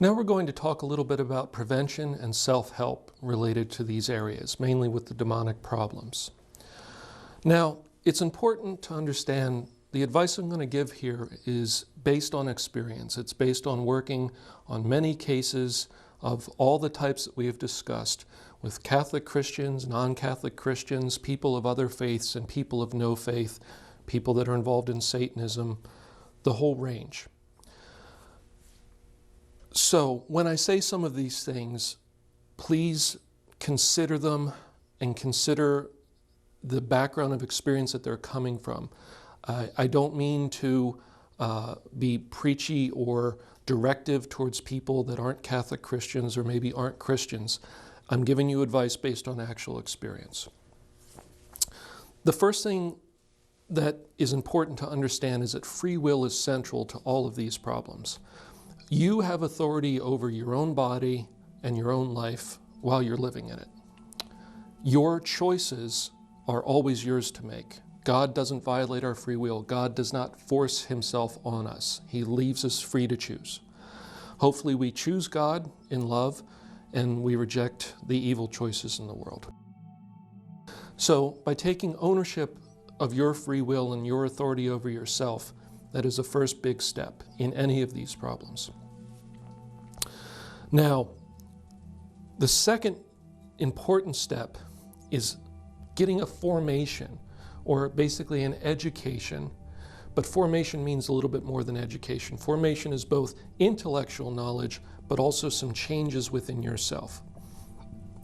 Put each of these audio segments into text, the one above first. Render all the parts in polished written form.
Now we're going to talk a little bit about prevention and self-help related to these areas, mainly with the demonic problems. Now, it's important to understand the advice I'm going to give here is based on experience. It's based on working on many cases of all the types that we have discussed with Catholic Christians, non-Catholic Christians, people of other faiths, and people of no faith, people that are involved in Satanism, the whole range. So when I say some of these things, please consider them and consider the background of experience that they're coming from. I don't mean to be preachy or directive towards people that aren't Catholic Christians or maybe aren't Christians. I'm giving you advice based on actual experience. The first thing that is important to understand is that free will is central to all of these problems. You have authority over your own body and your own life while you're living in it. Your choices are always yours to make. God doesn't violate our free will. God does not force himself on us. He leaves us free to choose. Hopefully we choose God in love and we reject the evil choices in the world. So by taking ownership of your free will and your authority over yourself, that is the first big step in any of these problems. Now, the second important step is getting a formation, or basically an education. But formation means a little bit more than education. Formation is both intellectual knowledge, but also some changes within yourself.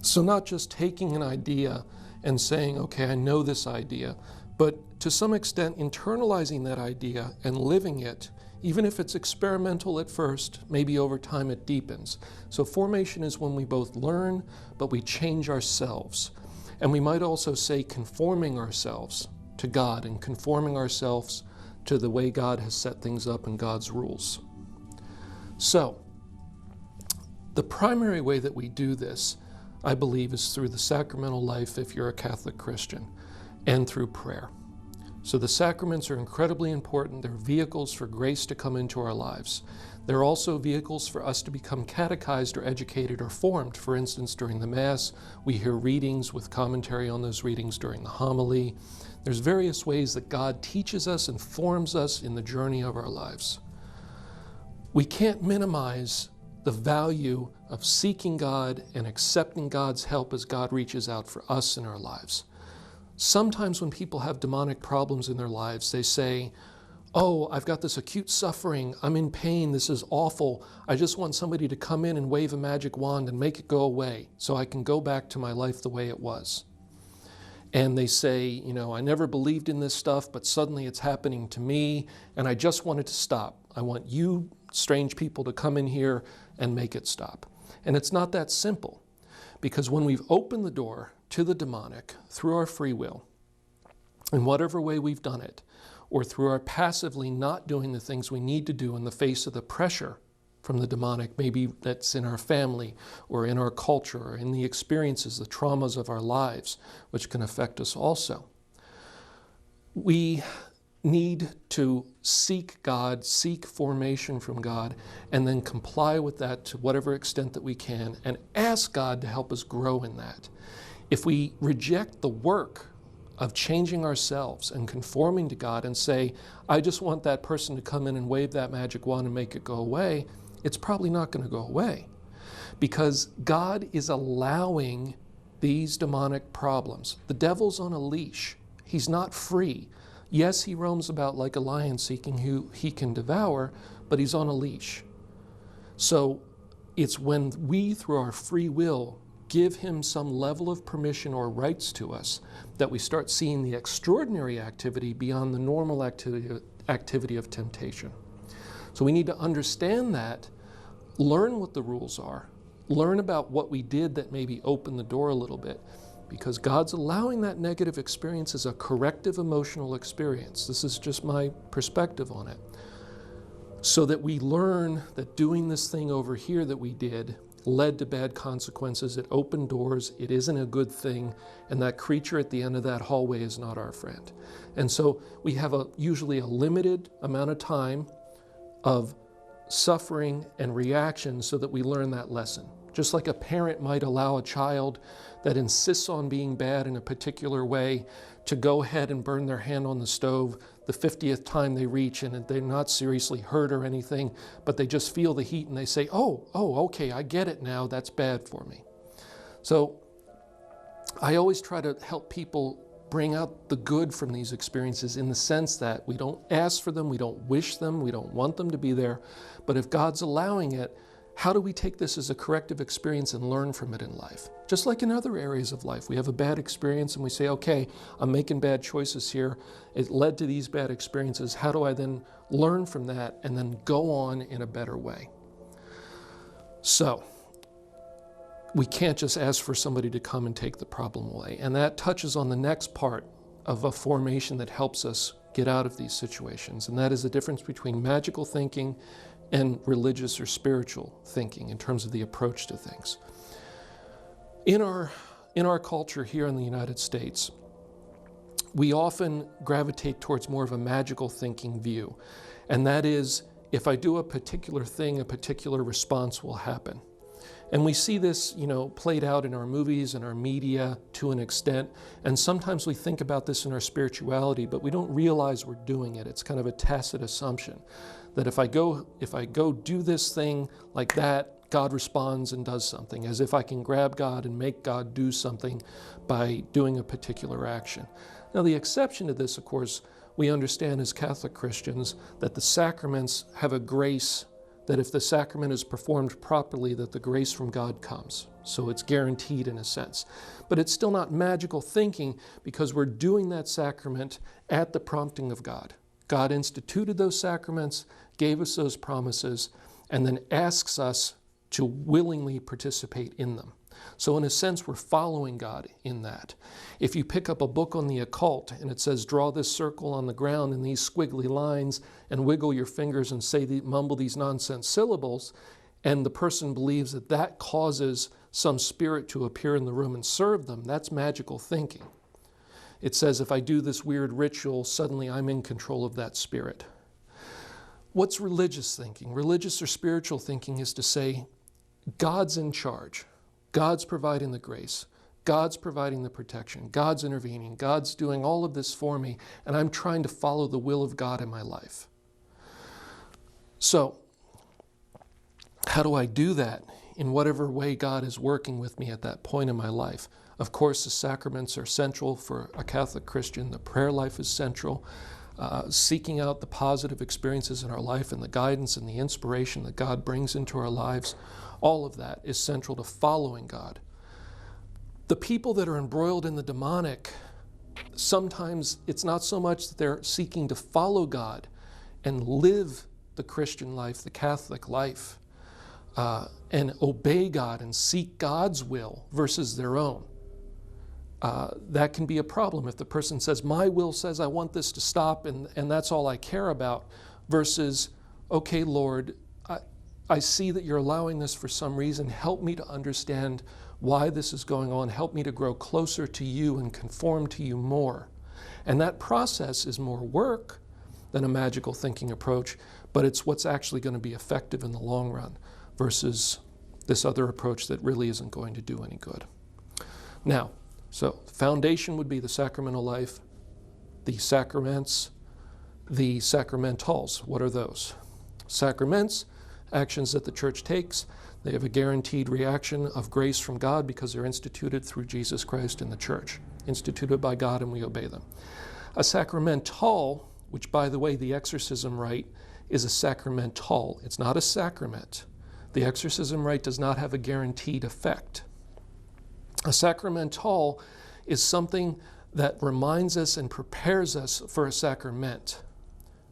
So not just taking an idea and saying, okay, I know this idea, but to some extent internalizing that idea and living it, even if it's experimental at first, maybe over time it deepens. So formation is when we both learn, but we change ourselves. And we might also say conforming ourselves to God and conforming ourselves to the way God has set things up and God's rules. So, the primary way that we do this, I believe, is through the sacramental life if you're a Catholic Christian, and through prayer. So the sacraments are incredibly important. They're vehicles for grace to come into our lives. They're also vehicles for us to become catechized or educated or formed. For instance, during the Mass, we hear readings with commentary on those readings during the homily. There's various ways that God teaches us and forms us in the journey of our lives. We can't minimize the value of seeking God and accepting God's help as God reaches out for us in our lives. Sometimes when people have demonic problems in their lives, they say, oh, I've got this acute suffering, I'm in pain, this is awful, I just want somebody to come in and wave a magic wand and make it go away so I can go back to my life the way it was. And they say, you know, I never believed in this stuff, but suddenly it's happening to me, and I just want it to stop. I want you, strange people, to come in here and make it stop. And it's not that simple, because when we've opened the door to the demonic through our free will, in whatever way we've done it, or through our passively not doing the things we need to do in the face of the pressure from the demonic, maybe that's in our family or in our culture or in the experiences, the traumas of our lives, which can affect us also. We need to seek God, seek formation from God, and then comply with that to whatever extent that we can, and ask God to help us grow in that. If we reject the work of changing ourselves and conforming to God and say, I just want that person to come in and wave that magic wand and make it go away, it's probably not going to go away, because God is allowing these demonic problems. The devil's on a leash. He's not free. Yes, he roams about like a lion seeking who he can devour, but he's on a leash. So it's when we, through our free will, give him some level of permission or rights to us that we start seeing the extraordinary activity beyond the normal activity of temptation. So we need to understand that, learn what the rules are, learn about what we did that maybe opened the door a little bit, because God's allowing that negative experience as a corrective emotional experience. This is just my perspective on it. So that we learn that doing this thing over here that we did led to bad consequences, it opened doors, it isn't a good thing, and that creature at the end of that hallway is not our friend. And so we have usually a limited amount of time of suffering and reaction so that we learn that lesson. Just like a parent might allow a child that insists on being bad in a particular way to go ahead and burn their hand on the stove the 50th time they reach, and they're not seriously hurt or anything, but they just feel the heat and they say, oh, okay, I get it now, that's bad for me. So I always try to help people bring out the good from these experiences, in the sense that we don't ask for them, we don't wish them, we don't want them to be there, but if God's allowing it, how do we take this as a corrective experience and learn from it in life? Just like in other areas of life, we have a bad experience and we say, okay, I'm making bad choices here. It led to these bad experiences. How do I then learn from that and then go on in a better way? So we can't just ask for somebody to come and take the problem away. And that touches on the next part of a formation that helps us get out of these situations. And that is the difference between magical thinking and religious or spiritual thinking in terms of the approach to things. In our culture here in the United States, we often gravitate towards more of a magical thinking view. And that is, if I do a particular thing, a particular response will happen. And we see this, played out in our movies and our media to an extent. And sometimes we think about this in our spirituality, but we don't realize we're doing it. It's kind of a tacit assumption that if I go do this thing like that, God responds and does something, as if I can grab God and make God do something by doing a particular action. Now, the exception to this, of course, we understand as Catholic Christians that the sacraments have a grace, that if the sacrament is performed properly, that the grace from God comes. So it's guaranteed in a sense. But it's still not magical thinking, because we're doing that sacrament at the prompting of God. God instituted those sacraments, gave us those promises, and then asks us to willingly participate in them. So in a sense, we're following God in that. If you pick up a book on the occult and it says, draw this circle on the ground in these squiggly lines and wiggle your fingers and mumble these nonsense syllables, and the person believes that that causes some spirit to appear in the room and serve them, that's magical thinking. It says, if I do this weird ritual, suddenly I'm in control of that spirit. What's religious thinking? Religious or spiritual thinking is to say, God's in charge. God's providing the grace. God's providing the protection. God's intervening. God's doing all of this for me, and I'm trying to follow the will of God in my life. So, how do I do that in whatever way God is working with me at that point in my life? Of course, the sacraments are central for a Catholic Christian. The prayer life is central. Seeking out the positive experiences in our life and the guidance and the inspiration that God brings into our lives, all of that is central to following God. The people that are embroiled in the demonic, sometimes it's not so much that they're seeking to follow God and live the Christian life, the Catholic life, and obey God and seek God's will versus their own. That can be a problem if the person says, my will says I want this to stop and that's all I care about, versus, okay, Lord, I see that you're allowing this for some reason. Help me to understand why this is going on. Help me to grow closer to you and conform to you more. And that process is more work than a magical thinking approach, but it's what's actually going to be effective in the long run versus this other approach that really isn't going to do any good. Now, so foundation would be the sacramental life, the sacraments, the sacramentals. What are those? Sacraments, actions that the church takes. They have a guaranteed reaction of grace from God because they're instituted through Jesus Christ in the church, instituted by God, and we obey them. A sacramental, which, by the way, the exorcism rite is a sacramental. It's not a sacrament. The exorcism rite does not have a guaranteed effect. A sacramental is something that reminds us and prepares us for a sacrament.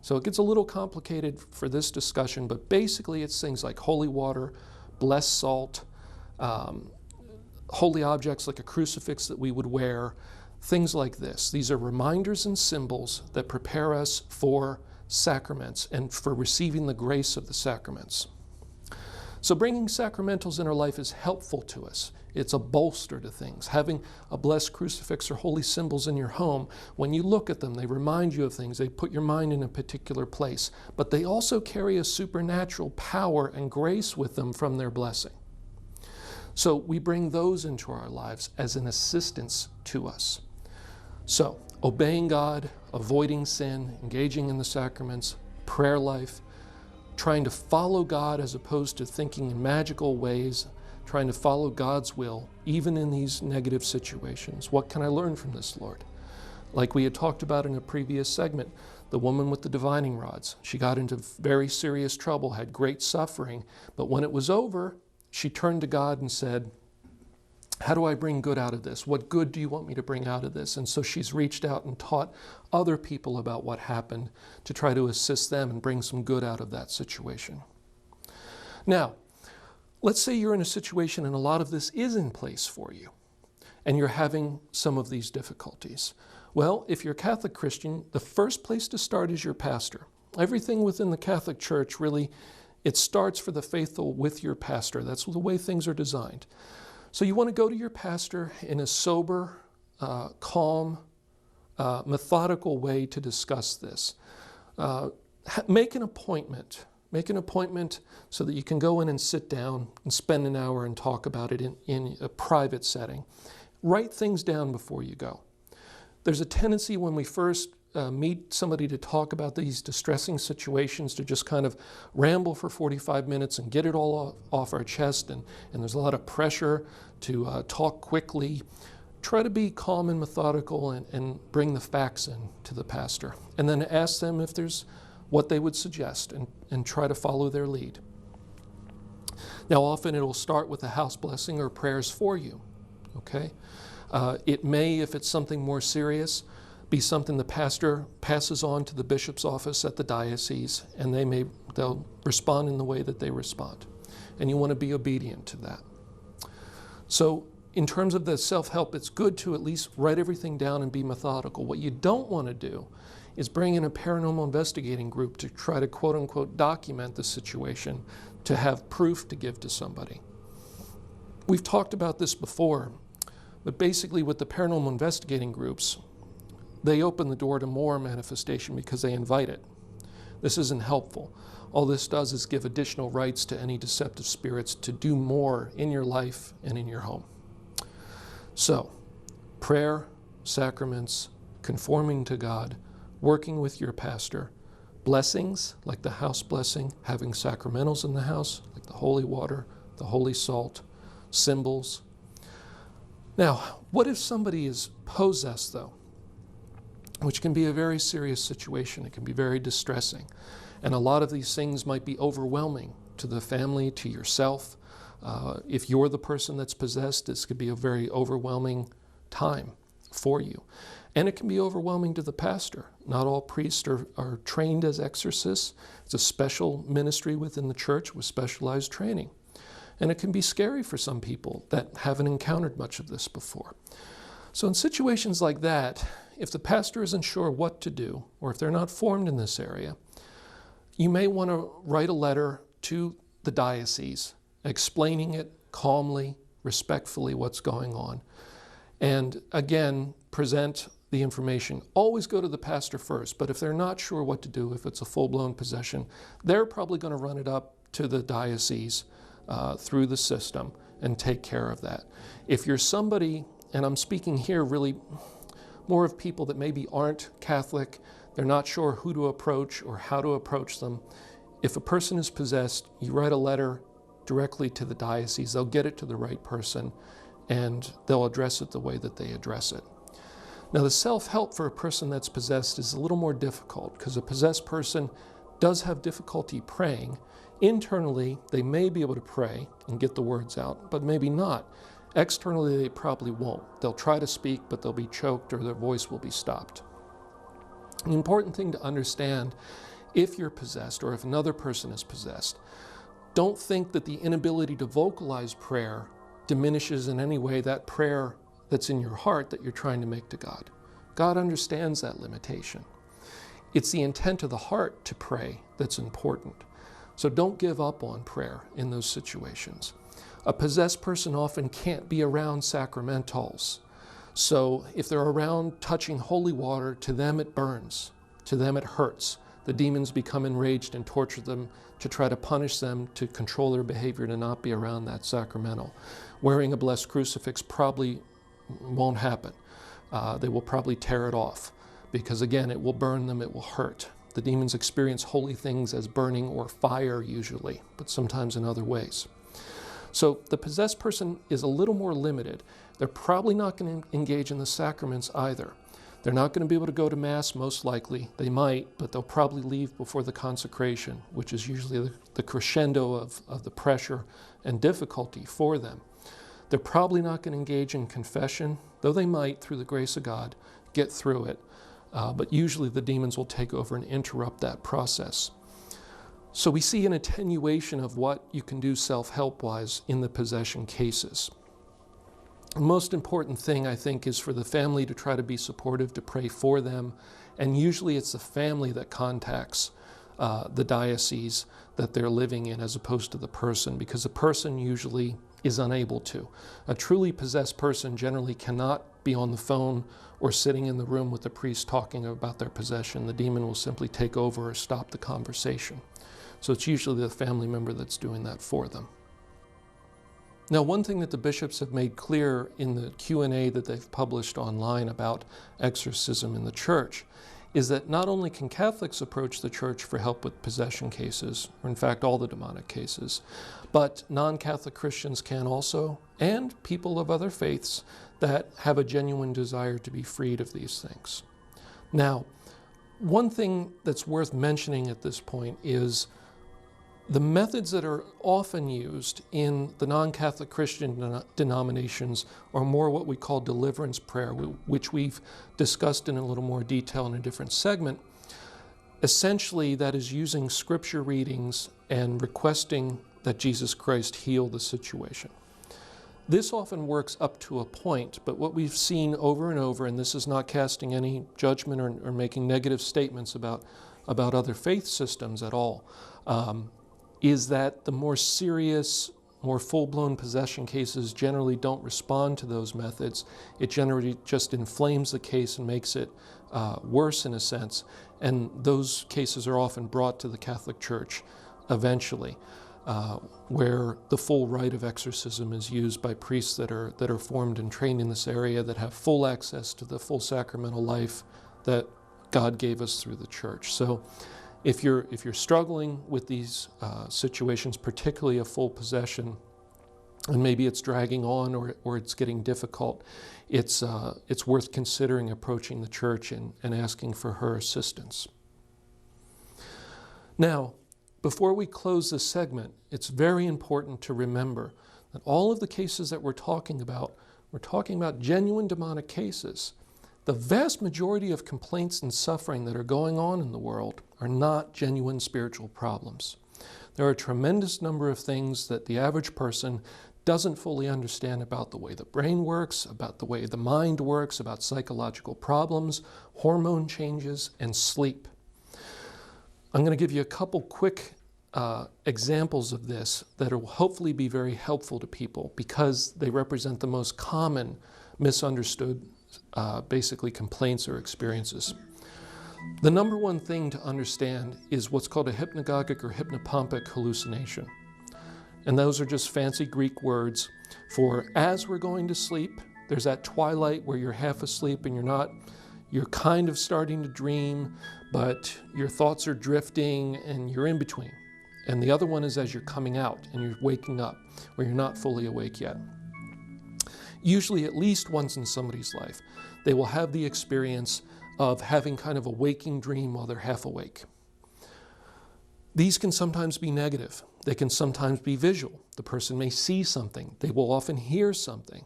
So it gets a little complicated for this discussion, but basically it's things like holy water, blessed salt, holy objects like a crucifix that we would wear, things like this. These are reminders and symbols that prepare us for sacraments and for receiving the grace of the sacraments. So bringing sacramentals in our life is helpful to us. It's a bolster to things. Having a blessed crucifix or holy symbols in your home, when you look at them, they remind you of things. They put your mind in a particular place. But they also carry a supernatural power and grace with them from their blessing. So we bring those into our lives as an assistance to us. So obeying God, avoiding sin, engaging in the sacraments, prayer life, trying to follow God as opposed to thinking in magical ways, trying to follow God's will, even in these negative situations. What can I learn from this, Lord? Like we had talked about in a previous segment, the woman with the divining rods. She got into very serious trouble, had great suffering, but when it was over, she turned to God and said, how do I bring good out of this? What good do you want me to bring out of this? And so she's reached out and taught other people about what happened to try to assist them and bring some good out of that situation. Now, let's say you're in a situation and a lot of this is in place for you, and you're having some of these difficulties. Well, if you're a Catholic Christian, the first place to start is your pastor. Everything within the Catholic Church really, it starts for the faithful with your pastor. That's the way things are designed. So you want to go to your pastor in a sober, calm, methodical way to discuss this. Make an appointment. Make an appointment so that you can go in and sit down and spend an hour and talk about it in a private setting. Write things down before you go. There's a tendency when we first meet somebody to talk about these distressing situations to just kind of ramble for 45 minutes and get it all off our chest, and there's a lot of pressure to talk quickly. Try to be calm and methodical and bring the facts in to the pastor, and then ask them if there's what they would suggest and try to follow their lead. Now often it'll start with a house blessing or prayers for you, okay? It may, if it's something more serious, be something the pastor passes on to the bishop's office at the diocese, and they'll respond in the way that they respond. And you want to be obedient to that. So in terms of the self-help, it's good to at least write everything down and be methodical. What you don't want to do is bring in a paranormal investigating group to try to quote-unquote document the situation, to have proof to give to somebody. We've talked about this before, but basically with the paranormal investigating groups, they open the door to more manifestation because they invite it. This isn't helpful. All this does is give additional rights to any deceptive spirits to do more in your life and in your home. So, prayer, sacraments, conforming to God, working with your pastor, blessings like the house blessing, having sacramentals in the house like the holy water, the holy salt, symbols. Now, what if somebody is possessed though? Which can be a very serious situation. It can be very distressing. And a lot of these things might be overwhelming to the family, to yourself. If you're the person that's possessed, this could be a very overwhelming time for you. And it can be overwhelming to the pastor. Not all priests are trained as exorcists. It's a special ministry within the church with specialized training. And it can be scary for some people that haven't encountered much of this before. So in situations like that, if the pastor isn't sure what to do, or if they're not formed in this area, you may want to write a letter to the diocese, explaining it calmly, respectfully what's going on. And again, present the information. Always go to the pastor first, but if they're not sure what to do, if it's a full-blown possession, they're probably going to run it up to the diocese through the system and take care of that. If you're somebody, and I'm speaking here really more of people that maybe aren't Catholic, they're not sure who to approach or how to approach them. If a person is possessed, you write a letter directly to the diocese. They'll get it to the right person, and they'll address it the way that they address it. Now, the self-help for a person that's possessed is a little more difficult because a possessed person does have difficulty praying. Internally, they may be able to pray and get the words out, but maybe not. Externally, they probably won't. They'll try to speak, but they'll be choked or their voice will be stopped. An important thing to understand, if you're possessed or if another person is possessed, don't think that the inability to vocalize prayer diminishes in any way that prayer that's in your heart that you're trying to make to God. God understands that limitation. It's the intent of the heart to pray that's important. So don't give up on prayer in those situations. A possessed person often can't be around sacramentals. So if they're around touching holy water, to them it burns, to them it hurts. The demons become enraged and torture them to try to punish them, to control their behavior, to not be around that sacramental. Wearing a blessed crucifix probably won't happen. They will probably tear it off because, again, it will burn them, it will hurt. The demons experience holy things as burning or fire usually, but sometimes in other ways. So the possessed person is a little more limited. They're probably not going to engage in the sacraments either. They're not going to be able to go to Mass, most likely. They might, but they'll probably leave before the consecration, which is usually the crescendo of the pressure and difficulty for them. They're probably not going to engage in confession, though they might, through the grace of God, get through it. But usually the demons will take over and interrupt that process. So we see an attenuation of what you can do self-help-wise in the possession cases. The most important thing, I think, is for the family to try to be supportive, to pray for them. And usually it's the family that contacts the diocese that they're living in as opposed to the person, because the person usually is unable to. A truly possessed person generally cannot be on the phone or sitting in the room with the priest talking about their possession. The demon will simply take over or stop the conversation. So it's usually the family member that's doing that for them. Now, one thing that the bishops have made clear in the Q&A that they've published online about exorcism in the church is that not only can Catholics approach the church for help with possession cases, or in fact all the demonic cases, but non-Catholic Christians can also, and people of other faiths that have a genuine desire to be freed of these things. Now, one thing that's worth mentioning at this point is the methods that are often used in the non-Catholic Christian denominations are more what we call deliverance prayer, which we've discussed in a little more detail in a different segment. Essentially, that is using scripture readings and requesting that Jesus Christ heal the situation. This often works up to a point, but what we've seen over and over, and this is not casting any judgment or making negative statements about other faith systems at all, is that the more serious, more full-blown possession cases generally don't respond to those methods. It generally just inflames the case and makes it worse in a sense. And those cases are often brought to the Catholic Church eventually, where the full rite of exorcism is used by priests that are formed and trained in this area, that have full access to the full sacramental life that God gave us through the church. So if you're struggling with these situations, particularly a full possession, and maybe it's dragging on or it's getting difficult, it's worth considering approaching the church and asking for her assistance. Now, before we close this segment, it's very important to remember that all of the cases that we're talking about genuine demonic cases. The vast majority of complaints and suffering that are going on in the world are not genuine spiritual problems. There are a tremendous number of things that the average person doesn't fully understand about the way the brain works, about the way the mind works, about psychological problems, hormone changes, and sleep. I'm going to give you a couple quick examples of this that will hopefully be very helpful to people because they represent the most common misunderstood basically complaints or experiences. The number one thing to understand is what's called a hypnagogic or hypnopompic hallucination. And those are just fancy Greek words for as we're going to sleep, there's that twilight where you're half asleep and you're kind of starting to dream, but your thoughts are drifting and you're in between. And the other one is as you're coming out and you're waking up, where you're not fully awake yet. Usually at least once in somebody's life, they will have the experience of having kind of a waking dream while they're half awake. These can sometimes be negative. They can sometimes be visual. The person may see something. They will often hear something.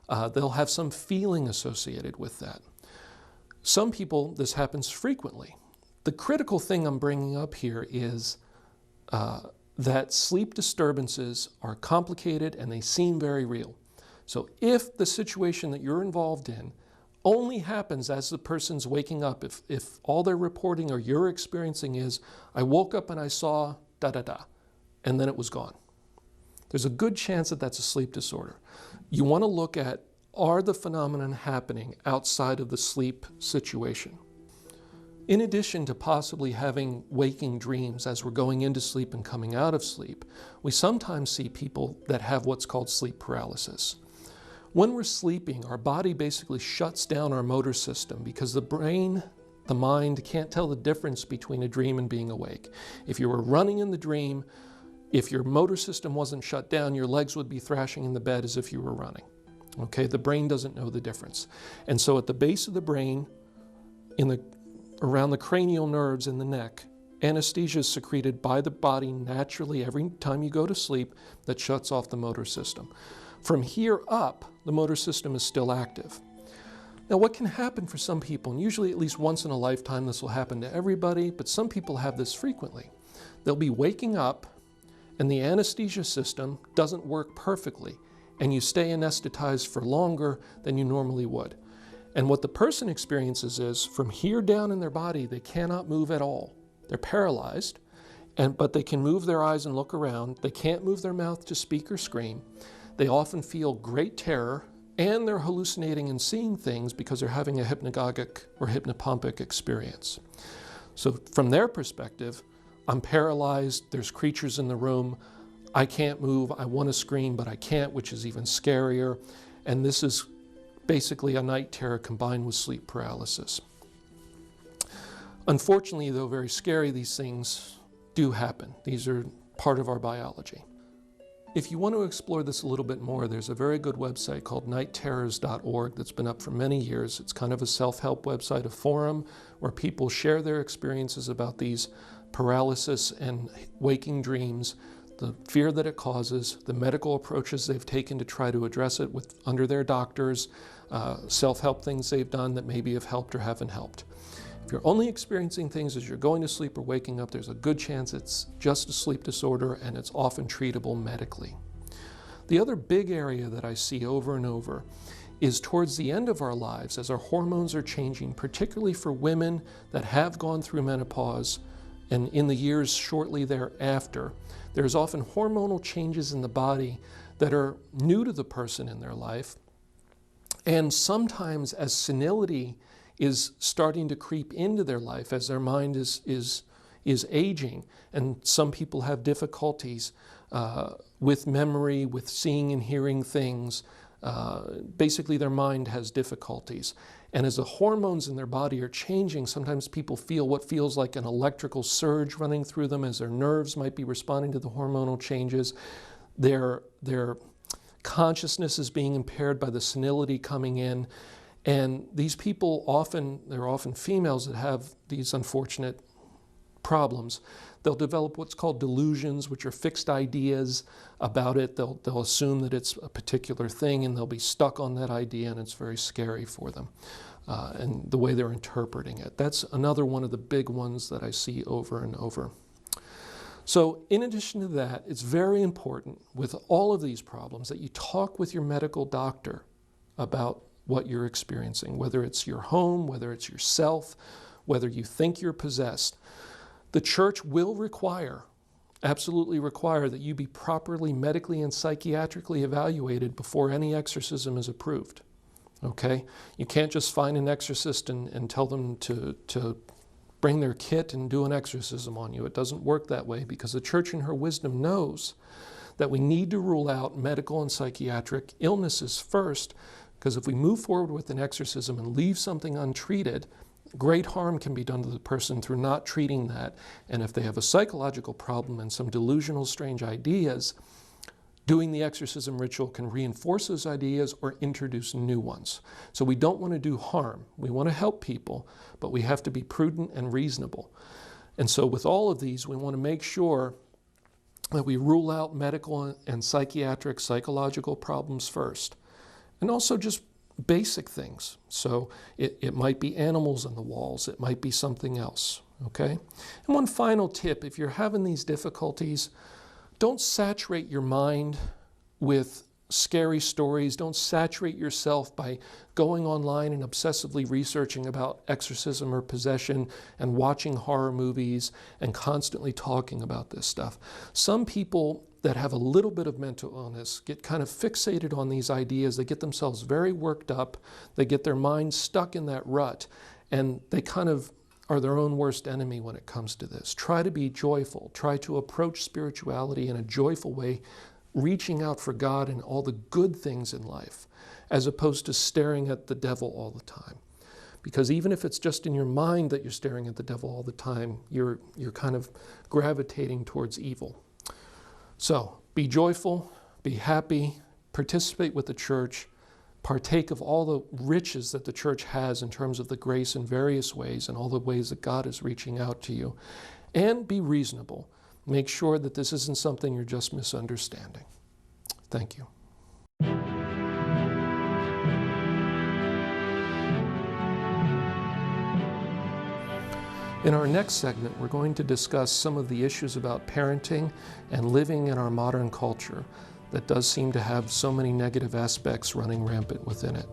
They'll have some feeling associated with that. Some people, this happens frequently. The critical thing I'm bringing up here is that sleep disturbances are complicated and they seem very real. So if the situation that you're involved in only happens as the person's waking up, if all they're reporting or you're experiencing is, I woke up and I saw da-da-da, and then it was gone. There's a good chance that that's a sleep disorder. You want to look at, are the phenomena happening outside of the sleep situation? In addition to possibly having waking dreams as we're going into sleep and coming out of sleep, we sometimes see people that have what's called sleep paralysis. When we're sleeping, our body basically shuts down our motor system because the brain, the mind, can't tell the difference between a dream and being awake. If you were running in the dream, if your motor system wasn't shut down, your legs would be thrashing in the bed as if you were running. Okay, the brain doesn't know the difference. And so at the base of the brain, around the cranial nerves in the neck, anesthesia is secreted by the body naturally every time you go to sleep that shuts off the motor system. From here up, the motor system is still active. Now, what can happen for some people, and usually at least once in a lifetime this will happen to everybody, but some people have this frequently. They'll be waking up and the anesthesia system doesn't work perfectly, and you stay anesthetized for longer than you normally would. And what the person experiences is, from here down in their body, they cannot move at all. They're paralyzed, but they can move their eyes and look around. They can't move their mouth to speak or scream. They often feel great terror, and they're hallucinating and seeing things because they're having a hypnagogic or hypnopompic experience. So from their perspective, I'm paralyzed, there's creatures in the room, I can't move, I want to scream, but I can't, which is even scarier. And this is basically a night terror combined with sleep paralysis. Unfortunately, though very scary, these things do happen. These are part of our biology. If you want to explore this a little bit more, there's a very good website called nightterrors.org that's been up for many years. It's kind of a self-help website, a forum where people share their experiences about these paralysis and waking dreams, the fear that it causes, the medical approaches they've taken to try to address it under their doctors, self-help things they've done that maybe have helped or haven't helped. If you're only experiencing things as you're going to sleep or waking up, there's a good chance it's just a sleep disorder, and it's often treatable medically. The other big area that I see over and over is towards the end of our lives, as our hormones are changing, particularly for women that have gone through menopause and in the years shortly thereafter, there's often hormonal changes in the body that are new to the person in their life. And sometimes as senility is starting to creep into their life, as their mind is aging, and some people have difficulties with memory, with seeing and hearing things. Basically, their mind has difficulties. And as the hormones in their body are changing, sometimes people feel what feels like an electrical surge running through them as their nerves might be responding to the hormonal changes. Their consciousness is being impaired by the senility coming in. And these people they're often females that have these unfortunate problems. They'll develop what's called delusions, which are fixed ideas about it. They'll assume that it's a particular thing, and they'll be stuck on that idea, and it's very scary for them, and the way they're interpreting it. That's another one of the big ones that I see over and over. So in addition to that, it's very important with all of these problems that you talk with your medical doctor about what you're experiencing, whether it's your home, whether it's yourself, whether you think you're possessed. The church will absolutely require that you be properly medically and psychiatrically evaluated before any exorcism is approved. Okay? You can't just find an exorcist and tell them to bring their kit and do an exorcism on you. It doesn't work that way, because the church in her wisdom knows that we need to rule out medical and psychiatric illnesses first, because if we move forward with an exorcism and leave something untreated, great harm can be done to the person through not treating that. And if they have a psychological problem and some delusional, strange ideas, doing the exorcism ritual can reinforce those ideas or introduce new ones. So we don't want to do harm. We want to help people, but we have to be prudent and reasonable. And so with all of these, we want to make sure that we rule out medical and psychiatric, psychological problems first. And also just basic things. So it might be animals on the walls. It might be something else. Okay? And one final tip, if you're having these difficulties, don't saturate your mind with scary stories. Don't saturate yourself by going online and obsessively researching about exorcism or possession and watching horror movies and constantly talking about this stuff. Some people that have a little bit of mental illness get kind of fixated on these ideas. They get themselves very worked up. They get their minds stuck in that rut, and they kind of are their own worst enemy when it comes to this. Try to be joyful. Try to approach spirituality in a joyful way, reaching out for God and all the good things in life, as opposed to staring at the devil all the time. Because even if it's just in your mind that you're staring at the devil all the time, you're kind of gravitating towards evil. So be joyful, be happy, participate with the church, partake of all the riches that the church has in terms of the grace in various ways and all the ways that God is reaching out to you, and be reasonable. Make sure that this isn't something you're just misunderstanding. Thank you. In our next segment, we're going to discuss some of the issues about parenting and living in our modern culture that does seem to have so many negative aspects running rampant within it.